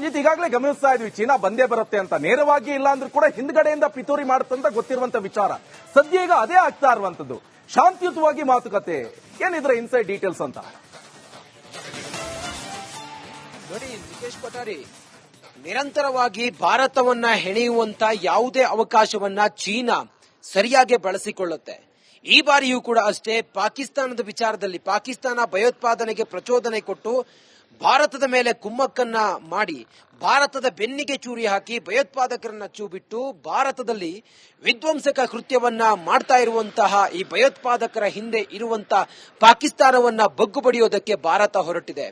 ರಂಜಿತ್, ಈಗಾಗಲೇ ಗಮನಿಸ್ತಾ ಇದ್ವಿ ಚೀನಾ ಬಂದೇ ಬರುತ್ತೆ ಅಂತ. ನೇರವಾಗಿ ಇಲ್ಲ ಅಂದ್ರೂ ಕೂಡ ಹಿಂದ್ಗಡೆಯಿಂದ ಪಿತೂರಿ ಮಾಡುತ್ತಂತ ಗೊತ್ತಿರುವಂತ ವಿಚಾರ. ಸದ್ಯ ಈಗ ಅದೇ ಆಗ್ತಾ ಇರುವಂತದ್ದು. ಶಾಂತಿಯುತವಾಗಿ ಮಾತುಕತೆ, ಏನಿದ್ರೆ ಇನ್ಸೈಡ್ ಡೀಟೇಲ್ಸ್ ಅಂತ ನೋಡಿ. ನಿಕೇಶ್ ಕೊಠಾರಿ, ನಿರಂತರವಾಗಿ ಭಾರತವನ್ನ ಹೆಣೆಯುವಂತ ಯಾವುದೇ ಅವಕಾಶವನ್ನ ಚೀನಾ ಸರಿಯಾಗಿ ಬಳಸಿಕೊಳ್ಳುತ್ತೆ. ಈ ಬಾರಿಯೂ ಕೂಡ ಅಷ್ಟೇ ಪಾಕಿಸ್ತಾನದ ವಿಚಾರದಲ್ಲಿ ಪಾಕಿಸ್ತಾನ ಭಯೋತ್ಪಾದನೆಗೆ ಪ್ರಚೋದನೆ ಕೊಟ್ಟು ಭಾರತದ ಮೇಲೆ ಕುಮ್ಮಕ್ಕನ್ನ ಮಾಡಿ ಭಾರತದ ಬೆನ್ನಿಗೆ ಚೂರಿ ಹಾಕಿ ಭಯೋತ್ಪಾದಕರನ್ನ ಚೂಬಿಟ್ಟು ಭಾರತದಲ್ಲಿ ವಿಧ್ವಂಸಕ ಕೃತ್ಯವನ್ನ ಮಾಡ್ತಾ ಇರುವಂತಹ ಈ ಭಯೋತ್ಪಾದಕರ ಹಿಂದೆ ಇರುವಂತಹ ಪಾಕಿಸ್ತಾನವನ್ನ ಬಗ್ಗು ಬಡಿಯೋದಕ್ಕೆ ಭಾರತ ಹೊರಟಿದೆ.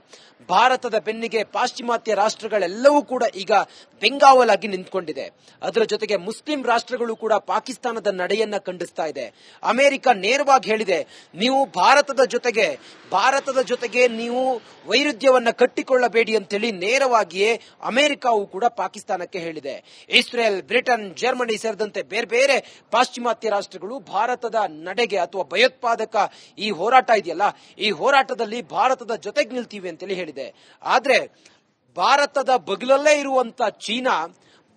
ಭಾರತದ ಬೆನ್ನಿಗೆ ಪಾಶ್ಚಿಮಾತ್ಯ ರಾಷ್ಟ್ರಗಳೆಲ್ಲವೂ ಕೂಡ ಈಗ ಬೆಂಗಾವಲಾಗಿ ನಿಂತ್ಕೊಂಡಿದೆ. ಅದರ ಜೊತೆಗೆ ಮುಸ್ಲಿಂ ರಾಷ್ಟ್ರಗಳು ಕೂಡ ಪಾಕಿಸ್ತಾನದ ನಡೆಯನ್ನ ಖಂಡಿಸ್ತಾ ಇದೆ. ಅಮೆರಿಕ ನೇರವಾಗಿ ಹೇಳಿದೆ, ನೀವು ಭಾರತದ ಜೊತೆಗೆ ನೀವು ವೈರುಧ್ಯವನ್ನ ಕಟ್ಟಿಕೊಳ್ಳಬೇಡಿ ಅಂತೇಳಿ ನೇರವಾಗಿಯೇ ಅಮೆರಿಕವು ಕೂಡ ಪಾಕಿಸ್ತಾನಕ್ಕೆ ಹೇಳಿದೆ. ಇಸ್ರೇಲ್, ಬ್ರಿಟನ್, ಜರ್ಮನಿ ಸೇರಿದಂತೆ ಬೇರೆ ಬೇರೆ ಪಾಶ್ಚಿಮಾತ್ಯ ರಾಷ್ಟ್ರಗಳು ಭಾರತದ ನಡೆಗೆ ಅಥವಾ ಭಯೋತ್ಪಾದಕ ಈ ಹೋರಾಟ ಇದೆಯಲ್ಲ, ಈ ಹೋರಾಟದಲ್ಲಿ ಭಾರತದ ಜೊತೆಗೆ ನಿಲ್ತೀವಿ ಅಂತೇಳಿ ಹೇಳಿದೆ. ಆದ್ರೆ ಭಾರತದ ಬಗಲಲ್ಲೇ ಇರುವಂತ ಚೀನಾ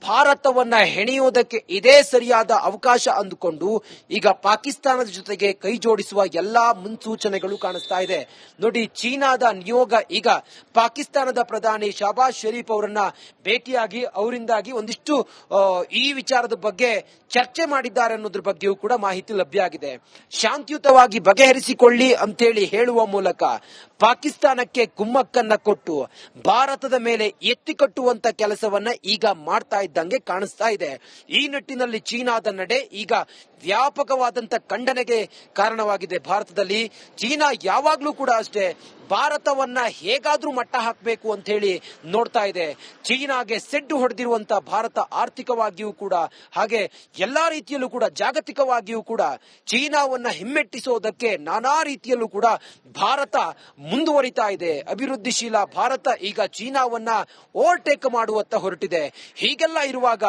ಭಾರತವನ್ನ ಹೆಣೆಯುವುದಕ್ಕೆ ಇದೇ ಸರಿಯಾದ ಅವಕಾಶ ಅಂದುಕೊಂಡು ಈಗ ಪಾಕಿಸ್ತಾನದ ಜೊತೆಗೆ ಕೈ ಜೋಡಿಸುವ ಎಲ್ಲಾ ಮುನ್ಸೂಚನೆಗಳು ಕಾಣಿಸ್ತಾ ಇದೆ. ನೋಡಿ, ಚೀನಾದ ನಿಯೋಗ ಈಗ ಪಾಕಿಸ್ತಾನದ ಪ್ರಧಾನಿ ಶಹಬಾಜ್ ಶರೀಫ್ ಅವರನ್ನ ಭೇಟಿಯಾಗಿ ಅವರಿಂದಾಗಿ ಒಂದಿಷ್ಟು ಈ ವಿಚಾರದ ಬಗ್ಗೆ ಚರ್ಚೆ ಮಾಡಿದ್ದಾರೆ ಅನ್ನೋದ್ರ ಬಗ್ಗೆಯೂ ಕೂಡ ಮಾಹಿತಿ ಲಭ್ಯ ಆಗಿದೆ. ಶಾಂತಿಯುತವಾಗಿ ಬಗೆಹರಿಸಿಕೊಳ್ಳಿ ಅಂತೇಳಿ ಹೇಳುವ ಮೂಲಕ ಪಾಕಿಸ್ತಾನಕ್ಕೆ ಕುಮ್ಮಕ್ಕನ್ನ ಕೊಟ್ಟು ಭಾರತದ ಮೇಲೆ ಎತ್ತಿ ಕಟ್ಟುವಂತ ಕೆಲಸವನ್ನ ಈಗ ಮಾಡ್ತಾ ಇದ್ದಂಗೆ ಕಾಣಿಸ್ತಾ ಇದೆ. ಈ ನಿಟ್ಟಿನಲ್ಲಿ ಚೀನಾದ ನಡೆ ಈಗ ವ್ಯಾಪಕವಾದಂತ ಖಂಡನೆಗೆ ಕಾರಣವಾಗಿದೆ. ಭಾರತದಲ್ಲಿ ಚೀನಾ ಯಾವಾಗ್ಲೂ ಕೂಡ ಅಷ್ಟೇ ಭಾರತವನ್ನ ಹೇಗಾದ್ರೂ ಮಟ್ಟ ಹಾಕಬೇಕು ಅಂತ ಹೇಳಿ ನೋಡ್ತಾ ಇದೆ. ಚೀನಾಗೆ ಸೆಡ್ಡು ಹೊಡೆದಿರುವಂತ ಭಾರತ ಆರ್ಥಿಕವಾಗಿಯೂ ಕೂಡ ಹಾಗೆ ಎಲ್ಲಾ ರೀತಿಯಲ್ಲೂ ಕೂಡ ಜಾಗತಿಕವಾಗಿಯೂ ಕೂಡ ಚೀನಾವನ್ನ ಹಿಮ್ಮೆಟ್ಟಿಸೋದಕ್ಕೆ ನಾನಾ ರೀತಿಯಲ್ಲೂ ಕೂಡ ಭಾರತ ಮುಂದುವರಿತಾ ಇದೆ. ಅಭಿವೃದ್ಧಿಶೀಲ ಭಾರತ ಈಗ ಚೀನಾವನ್ನ ಓವರ್ಟೇಕ್ ಮಾಡುವತ್ತ ಹೊರಟಿದೆ. ಹೀಗೆಲ್ಲ ಇರುವಾಗ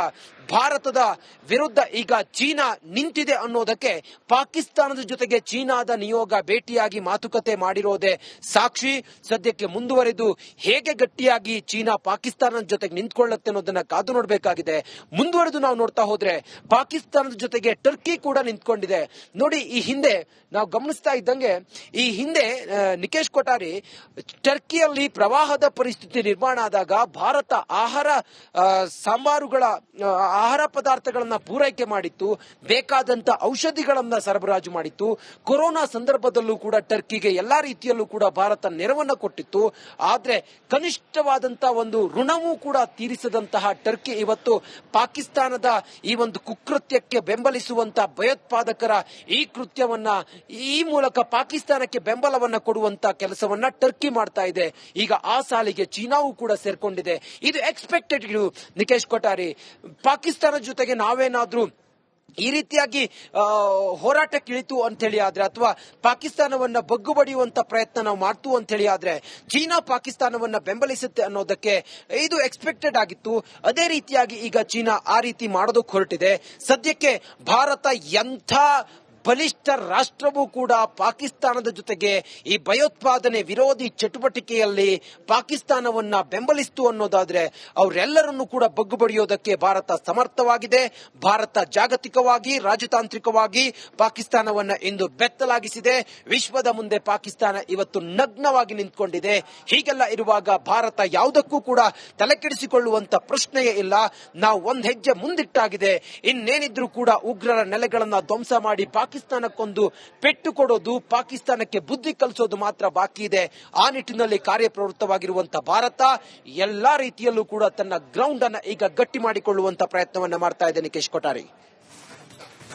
ಭಾರತದ ವಿರುದ್ಧ ಈಗ ಚೀನಾ ನಿಂತಿದೆ ಅನ್ನೋದಕ್ಕೆ ಪಾಕಿಸ್ತಾನದ ಜೊತೆಗೆ ಚೀನಾದ ನಿಯೋಗ ಭೇಟಿಯಾಗಿ ಮಾತುಕತೆ ಮಾಡಿರೋದೇ ಸಾಕ್ಷಿ. ಸದ್ಯಕ್ಕೆ ಮುಂದುವರೆದು ಹೇಗೆ ಗಟ್ಟಿಯಾಗಿ ಚೀನಾ ಪಾಕಿಸ್ತಾನದ ಜೊತೆಗೆ ನಿಂತ್ಕೊಳ್ಳುತ್ತೆ ಅನ್ನೋದನ್ನ ಕಾದು ನೋಡಬೇಕಾಗಿದೆ. ಮುಂದುವರೆದು ನಾವು ನೋಡ್ತಾ ಹೋದ್ರೆ ಪಾಕಿಸ್ತಾನದ ಜೊತೆಗೆ ಟರ್ಕಿ ಕೂಡ ನಿಂತ್ಕೊಂಡಿದೆ. ನೋಡಿ, ಈ ಹಿಂದೆ ನಾವು ಗಮನಿಸ್ತಾ ಇದ್ದಂಗೆ ಈ ಹಿಂದೆ ನಿಕೇಶ್ ಕೊಠಾರಿ, ಟರ್ಕಿಯಲ್ಲಿ ಪ್ರವಾಹದ ಪರಿಸ್ಥಿತಿ ನಿರ್ಮಾಣ ಆದಾಗ ಭಾರತ ಆಹಾರ ಪದಾರ್ಥಗಳನ್ನ ಪೂರೈಕೆ ಮಾಡಿತ್ತು, ಬೇಕಾದಂತ ಔಷಧಿಗಳನ್ನ ಸರಬರಾಜು ಮಾಡಿತ್ತು. ಕೊರೋನಾ ಸಂದರ್ಭದಲ್ಲೂ ಕೂಡ ಟರ್ಕಿಗೆ ಎಲ್ಲಾ ರೀತಿಯಲ್ಲೂ ಕೂಡ ಭಾರತ ನೆರವನ್ನ ಕೊಟ್ಟಿತ್ತು. ಆದ್ರೆ ಕನಿಷ್ಠವಾದಂತಹ ಒಂದು ಋಣವೂ ಕೂಡ ತೀರಿಸದಂತಹ ಟರ್ಕಿ ಇವತ್ತು ಪಾಕಿಸ್ತಾನದ ಈ ಒಂದು ಕುಕೃತ್ಯಕ್ಕೆ ಬೆಂಬಲಿಸುವಂತ ಭಯೋತ್ಪಾದಕರ ಈ ಕೃತ್ಯವನ್ನ ಈ ಮೂಲಕ ಪಾಕಿಸ್ತಾನಕ್ಕೆ ಬೆಂಬಲವನ್ನ ಕೊಡುವಂತ ಕೆಲಸವನ್ನ ಟರ್ಕಿ ಮಾಡ್ತಾ ಇದೆ. ಈಗ ಆ ಸಾಲಿಗೆ ಚೀನಾವು ಕೂಡ ಸೇರ್ಕೊಂಡಿದೆ. ಇದು ಎಕ್ಸ್ಪೆಕ್ಟೆಡ್. ನಿಕೇಶ್ ಕೊಠಾರಿ, ಪಾಕಿಸ್ತಾನದ ಜೊತೆಗೆ ನಾವೇನಾದ್ರೂ ಈ ರೀತಿಯಾಗಿ ಹೋರಾಟಕ್ಕೆ ಇಳಿತು ಅಂತ ಹೇಳಿ ಆದ್ರೆ ಅಥವಾ ಪಾಕಿಸ್ತಾನವನ್ನ ಬಗ್ಗು ಬಡಿಯುವಂತ ಪ್ರಯತ್ನ ನಾವು ಮಾಡ್ತು ಅಂತ ಹೇಳಿ ಆದ್ರೆ ಚೀನಾ ಪಾಕಿಸ್ತಾನವನ್ನ ಬೆಂಬಲಿಸುತ್ತೆ ಅನ್ನೋದಕ್ಕೆ ಇದು ಎಕ್ಸ್ಪೆಕ್ಟೆಡ್ ಆಗಿತ್ತು. ಅದೇ ರೀತಿಯಾಗಿ ಈಗ ಚೀನಾ ಆ ರೀತಿ ಮಾಡೋದಕ್ಕೆ ಹೊರಟಿದೆ. ಸದ್ಯಕ್ಕೆ ಭಾರತ ಎಂಥ ಬಲಿಷ್ಠ ರಾಷ್ಟ್ರವೂ ಕೂಡ ಪಾಕಿಸ್ತಾನದ ಜೊತೆಗೆ ಈ ಭಯೋತ್ಪಾದನೆ ವಿರೋಧಿ ಚಟುವಟಿಕೆಯಲ್ಲಿ ಪಾಕಿಸ್ತಾನವನ್ನ ಬೆಂಬಲಿಸ್ತು ಅನ್ನೋದಾದ್ರೆ ಅವರೆಲ್ಲರನ್ನು ಕೂಡ ಬಗ್ಗು ಬಡಿಯೋದಕ್ಕೆ ಭಾರತ ಸಮರ್ಥವಾಗಿದೆ. ಭಾರತ ಜಾಗತಿಕವಾಗಿ ರಾಜತಾಂತ್ರಿಕವಾಗಿ ಪಾಕಿಸ್ತಾನವನ್ನ ಇಂದು ಬೆತ್ತಲಾಗಿಸಿದೆ. ವಿಶ್ವದ ಮುಂದೆ ಪಾಕಿಸ್ತಾನ ಇವತ್ತು ನಗ್ನವಾಗಿ ನಿಂತ್ಕೊಂಡಿದೆ. ಹೀಗೆಲ್ಲ ಇರುವಾಗ ಭಾರತ ಯಾವುದಕ್ಕೂ ಕೂಡ ತಲೆಕೆಡಿಸಿಕೊಳ್ಳುವಂತ ಪ್ರಶ್ನೆಯೇ ಇಲ್ಲ. ನಾವು ಒಂದ್ ಹೆಜ್ಜೆ ಮುಂದಿಟ್ಟಾಗಿದೆ. ಇನ್ನೇನಿದ್ರೂ ಕೂಡ ಉಗ್ರರ ನೆಲೆಗಳನ್ನ ಧ್ವಂಸ ಮಾಡಿ ಪಾಕಿಸ್ತಾನಕ್ಕೊಂದು ಪೆಟ್ಟು ಕೊಡೋದು, ಪಾಕಿಸ್ತಾನಕ್ಕೆ ಬುದ್ಧಿ ಕಲಿಸೋದು ಮಾತ್ರ ಬಾಕಿ ಇದೆ. ಆ ನಿಟ್ಟಿನಲ್ಲಿ ಕಾರ್ಯಪ್ರವೃತ್ತವಾಗಿರುವಂತಹ ಭಾರತ ಎಲ್ಲಾ ರೀತಿಯಲ್ಲೂ ಕೂಡ ತನ್ನ ಗ್ರೌಂಡ್ ಅನ್ನ ಈಗ ಗಟ್ಟಿ ಮಾಡಿಕೊಳ್ಳುವಂತ ಪ್ರಯತ್ನವನ್ನ ಮಾಡ್ತಾ ಇದೆ. ನಿಕೇಶ್ ಕೊಠಾರಿ,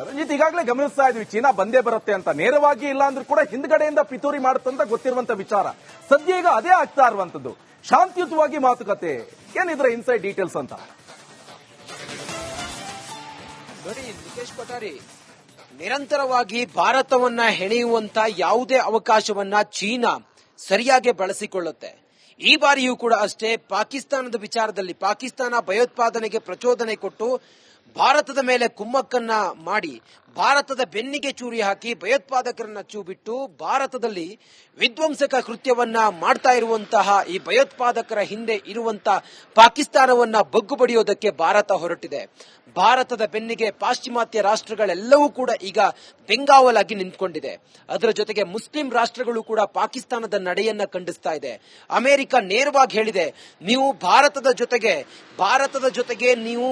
ರಂಜಿತ್, ಈಗಾಗಲೇ ಗಮನಿಸ್ತಾ ಇದ್ವಿ ಚೀನಾ ಬಂದೇ ಬರುತ್ತೆ ಅಂತ. ನೇರವಾಗಿ ಇಲ್ಲ ಅಂದ್ರೂ ಕೂಡ ಹಿಂದ್ಗಡೆಯಿಂದ ಪಿತೂರಿ ಮಾಡುತ್ತಂತ ಗೊತ್ತಿರುವಂತ ವಿಚಾರ. ಸದ್ಯ ಈಗ ಅದೇ ಆಗ್ತಾ ಇರುವಂತದ್ದು. ಶಾಂತಿಯುತವಾಗಿ ಮಾತುಕತೆ, ಏನಿದ್ರೆ ಇನ್ಸೈಡ್ ಡೀಟೇಲ್ಸ್ ಅಂತ ನೋಡಿ. ನಿಕೇಶ್ ಕೊಠಾರಿ, ನಿರಂತರವಾಗಿ ಭಾರತವನ್ನ ಹೆಣೆಯುವಂತ ಯಾವುದೇ ಅವಕಾಶವನ್ನ ಚೀನಾ ಸರಿಯಾಗಿ ಬಳಸಿಕೊಳ್ಳುತ್ತೆ. ಈ ಬಾರಿಯೂ ಕೂಡ ಅಷ್ಟೇ ಪಾಕಿಸ್ತಾನದ ವಿಚಾರದಲ್ಲಿ ಪಾಕಿಸ್ತಾನ ಭಯೋತ್ಪಾದನೆಗೆ ಪ್ರಚೋದನೆ ಕೊಟ್ಟು ಭಾರತದ ಮೇಲೆ ಕುಮ್ಮಕ್ಕನ್ನ ಮಾಡಿ ಭಾರತದ ಬೆನ್ನಿಗೆ ಚೂರಿ ಹಾಕಿ ಭಯೋತ್ಪಾದಕರನ್ನ ಚೂಬಿಟ್ಟು ಭಾರತದಲ್ಲಿ ವಿಧ್ವಂಸಕ ಕೃತ್ಯವನ್ನ ಮಾಡ್ತಾ ಇರುವಂತಹ ಈ ಭಯೋತ್ಪಾದಕರ ಹಿಂದೆ ಇರುವಂತಹ ಪಾಕಿಸ್ತಾನವನ್ನ ಬಗ್ಗು ಬಡಿಯೋದಕ್ಕೆ ಭಾರತ ಹೊರಟಿದೆ. ಭಾರತದ ಬೆನ್ನಿಗೆ ಪಾಶ್ಚಿಮಾತ್ಯ ರಾಷ್ಟ್ರಗಳೆಲ್ಲವೂ ಕೂಡ ಈಗ ಬೆಂಗಾವಲಾಗಿ ನಿಂತ್ಕೊಂಡಿದೆ. ಅದರ ಜೊತೆಗೆ ಮುಸ್ಲಿಂ ರಾಷ್ಟ್ರಗಳು ಕೂಡ ಪಾಕಿಸ್ತಾನದ ನಡೆಯನ್ನ ಖಂಡಿಸ್ತಾ ಇದೆ. ಅಮೆರಿಕ ನೇರವಾಗಿ ಹೇಳಿದೆ, ನೀವು ಭಾರತದ ಜೊತೆಗೆ ನೀವು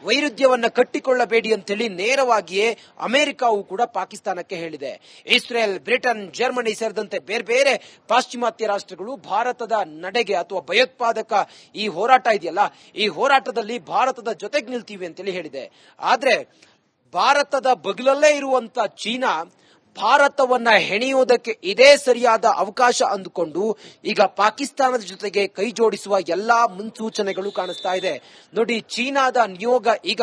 ವೈರುಧ್ಯವನ್ನ ಕಟ್ಟಿಕೊಳ್ಳಬೇಡಿ ಅಂತೇಳಿ ನೇರವಾಗಿಯೇ ಅಮೆರಿಕವು ಕೂಡ ಪಾಕಿಸ್ತಾನಕ್ಕೆ ಹೇಳಿದೆ. ಇಸ್ರೇಲ್, ಬ್ರಿಟನ್, ಜರ್ಮನಿ ಸೇರಿದಂತೆ ಬೇರೆ ಬೇರೆ ಪಾಶ್ಚಿಮಾತ್ಯ ರಾಷ್ಟ್ರಗಳು ಭಾರತದ ನಡೆಗೆ ಅಥವಾ ಭಯೋತ್ಪಾದಕ ಈ ಹೋರಾಟ ಇದೆಯಲ್ಲ, ಈ ಹೋರಾಟದಲ್ಲಿ ಭಾರತದ ಜೊತೆಗೆ ನಿಲ್ತೀವಿ ಅಂತೇಳಿ ಹೇಳಿದೆ. ಆದ್ರೆ ಭಾರತದ ಬಗಲಲ್ಲೇ ಇರುವಂತ ಚೀನಾ ಭಾರತವನ್ನ ಹೆಣೆಯುವುದಕ್ಕೆ ಇದೇ ಸರಿಯಾದ ಅವಕಾಶ ಅಂದುಕೊಂಡು ಈಗ ಪಾಕಿಸ್ತಾನದ ಜೊತೆಗೆ ಕೈ ಜೋಡಿಸುವ ಎಲ್ಲಾ ಮುನ್ಸೂಚನೆಗಳು ಕಾಣಿಸ್ತಾ ಇದೆ. ನೋಡಿ, ಚೀನಾದ ನಿಯೋಗ ಈಗ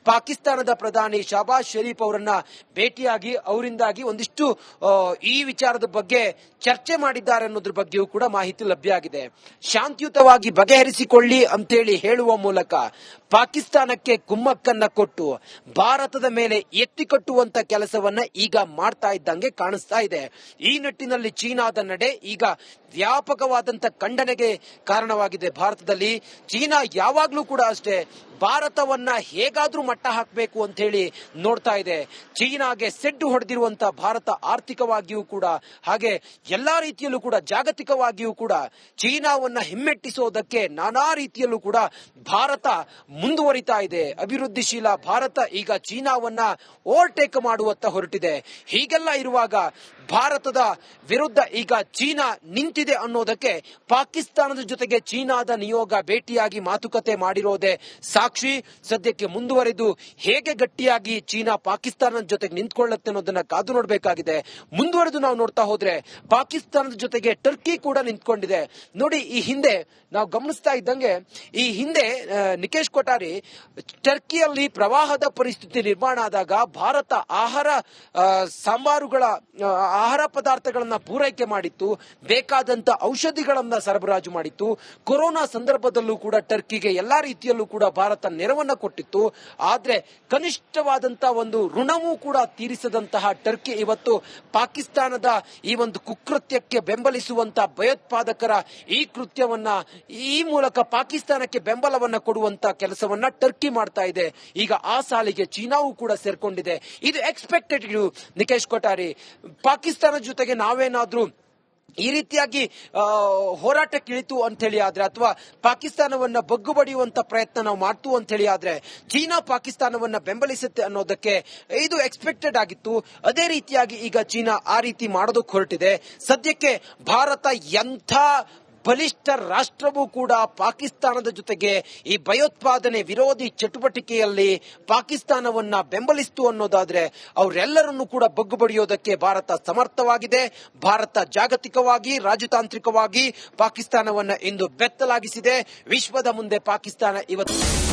ಪಾಕಿಸ್ತಾನದ ಪ್ರಧಾನಿ ಶಹಬಾಜ್ ಶರೀಫ್ ಅವರನ್ನ ಭೇಟಿಯಾಗಿ ಅವರಿಂದಾಗಿ ಒಂದಿಷ್ಟು ಈ ವಿಚಾರದ ಬಗ್ಗೆ ಚರ್ಚೆ ಮಾಡಿದ್ದಾರೆ ಅನ್ನೋದ್ರ ಬಗ್ಗೆಯೂ ಕೂಡ ಮಾಹಿತಿ ಲಭ್ಯ ಆಗಿದೆ. ಶಾಂತಿಯುತವಾಗಿ ಬಗೆಹರಿಸಿಕೊಳ್ಳಿ ಅಂತೇಳಿ ಹೇಳುವ ಮೂಲಕ ಪಾಕಿಸ್ತಾನಕ್ಕೆ ಕುಮ್ಮಕ್ಕನ್ನ ಕೊಟ್ಟು ಭಾರತದ ಮೇಲೆ ಎತ್ತಿ ಕಟ್ಟುವಂತ ಕೆಲಸವನ್ನ ಈಗ ಮಾಡ್ತಾ ಇದ್ದಂಗೆ ಕಾಣಿಸ್ತಾ ಇದೆ. ಈ ನಿಟ್ಟಿನಲ್ಲಿ ಚೀನಾದ ನಡೆ ಈಗ ವ್ಯಾಪಕವಾದಂತ ಖಂಡನೆಗೆ ಕಾರಣವಾಗಿದೆ. ಭಾರತದಲ್ಲಿ ಚೀನಾ ಯಾವಾಗ್ಲೂ ಕೂಡ ಅಷ್ಟೇ ಭಾರತವನ್ನ ಹೇಗಾದ್ರೂ ಮಟ್ಟ ಹಾಕಬೇಕು ಅಂತ ಹೇಳಿ ನೋಡ್ತಾ ಇದೆ. ಚೀನಾಗೆ ಸೆಡ್ಡು ಹೊಡೆದಿರುವಂತ ಭಾರತ ಆರ್ಥಿಕವಾಗಿಯೂ ಕೂಡ ಹಾಗೆ ಎಲ್ಲಾ ರೀತಿಯಲ್ಲೂ ಕೂಡ ಜಾಗತಿಕವಾಗಿಯೂ ಕೂಡ ಚೀನಾವನ್ನ ಹಿಮ್ಮೆಟ್ಟಿಸೋದಕ್ಕೆ ನಾನಾ ರೀತಿಯಲ್ಲೂ ಕೂಡ ಭಾರತ ಮುಂದುವರಿತಾ ಇದೆ. ಅಭಿವೃದ್ಧಿಶೀಲ ಭಾರತ ಈಗ ಚೀನಾವನ್ನ ಓವರ್ಟೇಕ್ ಮಾಡುವತ್ತ ಹೊರಟಿದೆ. ಹೀಗೆಲ್ಲ ಇರುವಾಗ ಭಾರತದ ವಿರುದ್ಧ ಈಗ ಚೀನಾ ನಿಂತಿದೆ ಅನ್ನೋದಕ್ಕೆ ಪಾಕಿಸ್ತಾನದ ಜೊತೆಗೆ ಚೀನಾದ ನಿಯೋಗ ಭೇಟಿಯಾಗಿ ಮಾತುಕತೆ ಮಾಡಿರೋದೇ ಸಾಕ್ಷಿ. ಸದ್ಯಕ್ಕೆ ಮುಂದುವರೆದು ಹೇಗೆ ಗಟ್ಟಿಯಾಗಿ ಚೀನಾ ಪಾಕಿಸ್ತಾನದ ಜೊತೆಗೆ ನಿಂತ್ಕೊಳ್ಳುತ್ತೆ ಅನ್ನೋದನ್ನ ಕಾದು ನೋಡಬೇಕಾಗಿದೆ. ಮುಂದುವರೆದು ನಾವು ನೋಡ್ತಾ ಹೋದ್ರೆ ಪಾಕಿಸ್ತಾನದ ಜೊತೆಗೆ ಟರ್ಕಿ ಕೂಡ ನಿಂತ್ಕೊಂಡಿದೆ. ನೋಡಿ, ಈ ಹಿಂದೆ ನಾವು ಗಮನಿಸ್ತಾ ಇದ್ದಂಗೆ ಈ ಹಿಂದೆ ನಿಕೇಶ್ ಕೊಠಾರಿ ಟರ್ಕಿಯಲ್ಲಿ ಪ್ರವಾಹದ ಪರಿಸ್ಥಿತಿ ನಿರ್ಮಾಣ ಆದಾಗ ಭಾರತ ಆಹಾರ ಪದಾರ್ಥಗಳನ್ನ ಪೂರೈಕೆ ಮಾಡಿತ್ತು, ಬೇಕಾದಂತ ಔಷಧಿಗಳನ್ನ ಸರಬರಾಜು ಮಾಡಿತ್ತು. ಕೊರೋನಾ ಸಂದರ್ಭದಲ್ಲೂ ಕೂಡ ಟರ್ಕಿಗೆ ಎಲ್ಲಾ ರೀತಿಯಲ್ಲೂ ಕೂಡ ಭಾರತ ನೆರವನ್ನ ಕೊಟ್ಟಿತ್ತು. ಆದ್ರೆ ಕನಿಷ್ಠವಾದಂತಹ ಒಂದು ಋಣವೂ ಕೂಡ ತೀರಿಸದಂತಹ ಟರ್ಕಿ ಇವತ್ತು ಪಾಕಿಸ್ತಾನದ ಈ ಒಂದು ಕುಕೃತ್ಯಕ್ಕೆ ಬೆಂಬಲಿಸುವಂತ ಭಯೋತ್ಪಾದಕರ ಈ ಕೃತ್ಯವನ್ನ ಈ ಮೂಲಕ ಪಾಕಿಸ್ತಾನಕ್ಕೆ ಬೆಂಬಲವನ್ನ ಕೊಡುವಂತ ಕೆಲಸವನ್ನ ಟರ್ಕಿ ಮಾಡ್ತಾ ಇದೆ. ಈಗ ಆ ಸಾಲಿಗೆ ಚೀನಾವು ಕೂಡ ಸೇರ್ಕೊಂಡಿದೆ. ಇದು ಎಕ್ಸ್ಪೆಕ್ಟೆಡ್. ನಿಕೇಶ್ ಕೊಠಾರಿ, ಪಾಕಿಸ್ತಾನದ ಜೊತೆಗೆ ನಾವೇನಾದ್ರೂ ಈ ರೀತಿಯಾಗಿ ಹೋರಾಟಕ್ಕೆ ಇಳಿತು ಅಂತ ಹೇಳಿ ಆದ್ರೆ ಅಥವಾ ಪಾಕಿಸ್ತಾನವನ್ನ ಬಗ್ಗು ಬಡಿಯುವಂತ ಪ್ರಯತ್ನ ನಾವು ಮಾಡ್ತು ಅಂತ ಹೇಳಿ ಆದ್ರೆ ಚೀನಾ ಪಾಕಿಸ್ತಾನವನ್ನ ಬೆಂಬಲಿಸುತ್ತೆ ಅನ್ನೋದಕ್ಕೆ ಇದು ಎಕ್ಸ್ಪೆಕ್ಟೆಡ್ ಆಗಿತ್ತು. ಅದೇ ರೀತಿಯಾಗಿ ಈಗ ಚೀನಾ ಆ ರೀತಿ ಮಾಡೋದಕ್ಕೆ ಹೊರಟಿದೆ. ಸದ್ಯಕ್ಕೆ ಭಾರತ ಎಂಥ ಬಲಿಷ್ಠ ರಾಷ್ಟ್ರವೂ ಕೂಡ ಪಾಕಿಸ್ತಾನದ ಜೊತೆಗೆ ಈ ಭಯೋತ್ಪಾದನೆ ವಿರೋಧಿ ಚಟುವಟಿಕೆಯಲ್ಲಿ ಪಾಕಿಸ್ತಾನವನ್ನ ಬೆಂಬಲಿಸ್ತು ಅನ್ನೋದಾದ್ರೆ ಅವರೆಲ್ಲರನ್ನೂ ಕೂಡ ಬಗ್ಗು ಬಡಿಯೋದಕ್ಕೆ ಭಾರತ ಸಮರ್ಥವಾಗಿದೆ. ಭಾರತ ಜಾಗತಿಕವಾಗಿ ರಾಜತಾಂತ್ರಿಕವಾಗಿ ಪಾಕಿಸ್ತಾನವನ್ನ ಇಂದು ಬೆತ್ತಲಾಗಿಸಿದೆ. ವಿಶ್ವದ ಮುಂದೆ ಪಾಕಿಸ್ತಾನ ಇವತ್ತು